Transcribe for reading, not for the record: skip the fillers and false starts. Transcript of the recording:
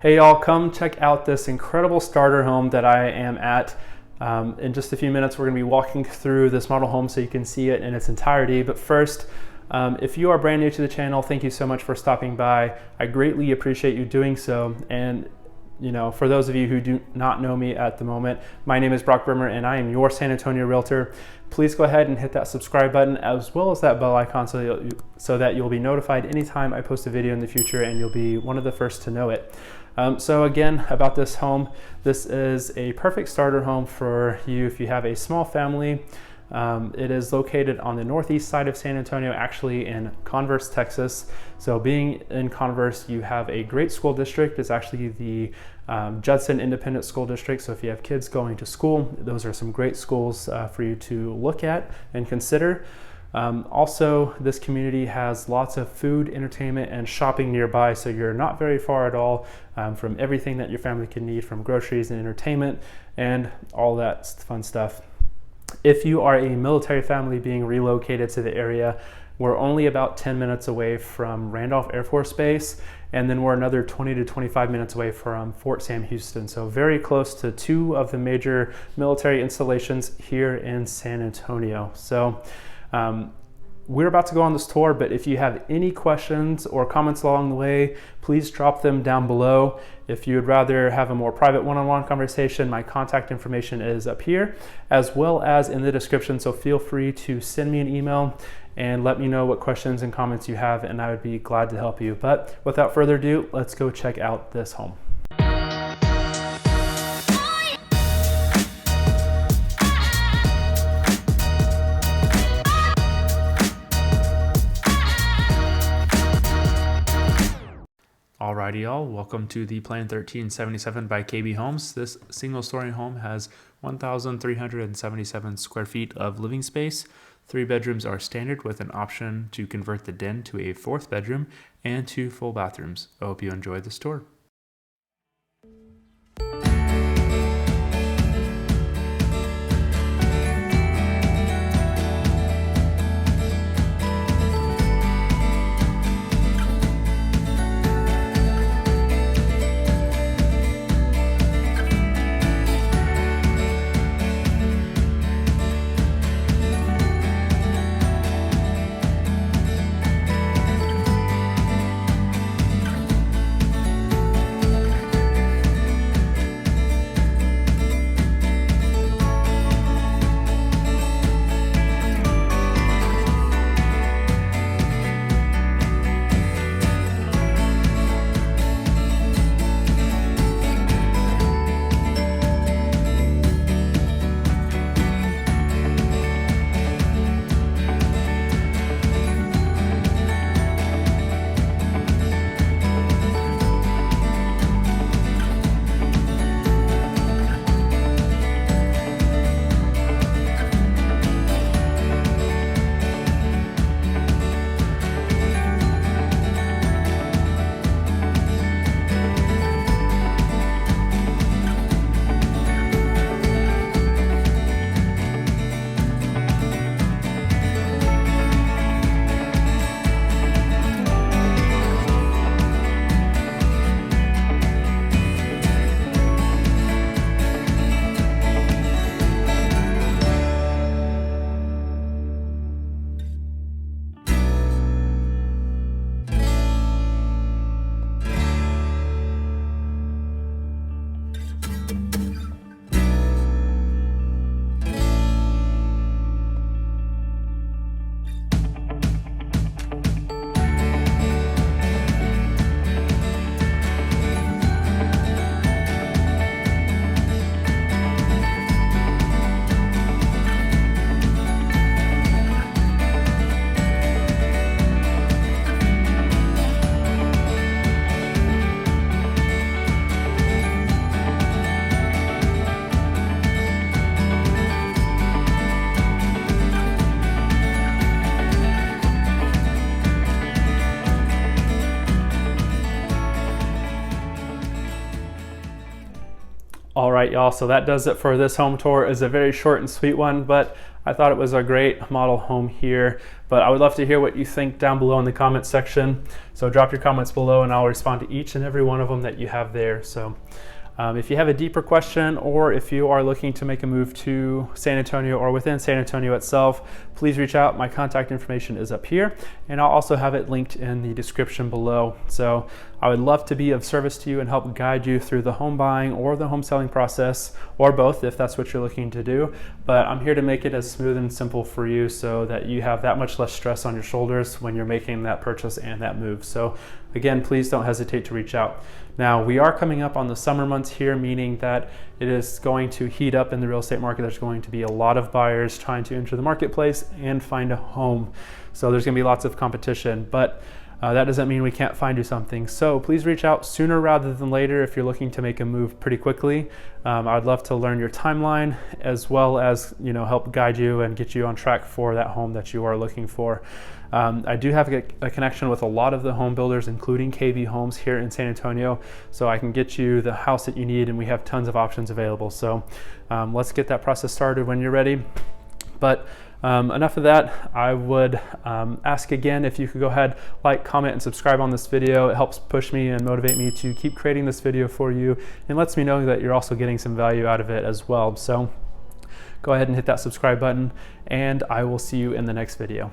Hey y'all, come check out this incredible starter home that I am at. In just a few minutes, we're gonna be walking through this model home so you can see it in its entirety. But first, if you are brand new to the channel, thank you so much for stopping by. I greatly appreciate you doing so. And for those of you who do not know me at the moment, my name is Brock.Bremmer and I am your San Antonio realtor. Please go ahead and hit that subscribe button as well as that bell icon so that you'll be notified anytime I post a video in the future and you'll be one of the first to know it. So again, about this home, this is a perfect starter home for you if you have a small family. It is located on the northeast side of San Antonio, actually in Converse, Texas. So being in Converse, you have a great school district. It's actually the Judson Independent School District. So if you have kids going to school, those are some great schools for you to look at and consider. Also, this community has lots of food, entertainment, and shopping nearby, so you're not very far at all from everything that your family can need, from groceries and entertainment and all that fun stuff. If you are a military family being relocated to the area, we're only about 10 minutes away from Randolph Air Force Base, and then we're another 20 to 25 minutes away from Fort Sam Houston. So very close to two of the major military installations here in San Antonio. So we're about to go on this tour, but if you have any questions or comments along the way, please drop them down below. If you would rather have a more private one-on-one conversation, my contact information is up here as well as in the description. So feel free to send me an email and let me know what questions and comments you have, and I would be glad to help you. But without further ado, let's go check out this home. Alrighty y'all, welcome to the Plan 1377 by KB Homes. This single story home has 1,377 square feet of living space. 3 bedrooms are standard with an option to convert the den to a 4th bedroom and 2 full bathrooms. I hope you enjoy this tour. All right, y'all, so that does it for this home tour. It's a very short and sweet one, but I thought it was a great model home here, but I would love to hear what you think down below in the comments section. So drop your comments below and I'll respond to each and every one of them that you have there. So if you have a deeper question, or if you are looking to make a move to San Antonio or within San Antonio itself, please reach out. My contact information is up here, and I'll also have it linked in the description below. So I would love to be of service to you and help guide you through the home buying or the home selling process, or both if that's what you're looking to do. But I'm here to make it as smooth and simple for you so that you have that much less stress on your shoulders when you're making that purchase and that move. So again, please don't hesitate to reach out. Now, we are coming up on the summer months here, meaning that it is going to heat up in the real estate market. There's going to be a lot of buyers trying to enter the marketplace and find a home. So there's going to be lots of competition, but that doesn't mean we can't find you something. So please reach out sooner rather than later if you're looking to make a move pretty quickly. I'd love to learn your timeline, as well as help guide you and get you on track for that home that you are looking for. I do have a connection with a lot of the home builders, including KB Homes here in San Antonio, so I can get you the house that you need, and we have tons of options available. So let's get that process started when you're ready. But enough of that. I would ask again if you could go ahead, like, comment, and subscribe on this video. It helps push me and motivate me to keep creating this video for you, and lets me know that you're also getting some value out of it as well. So go ahead and hit that subscribe button, and I will see you in the next video.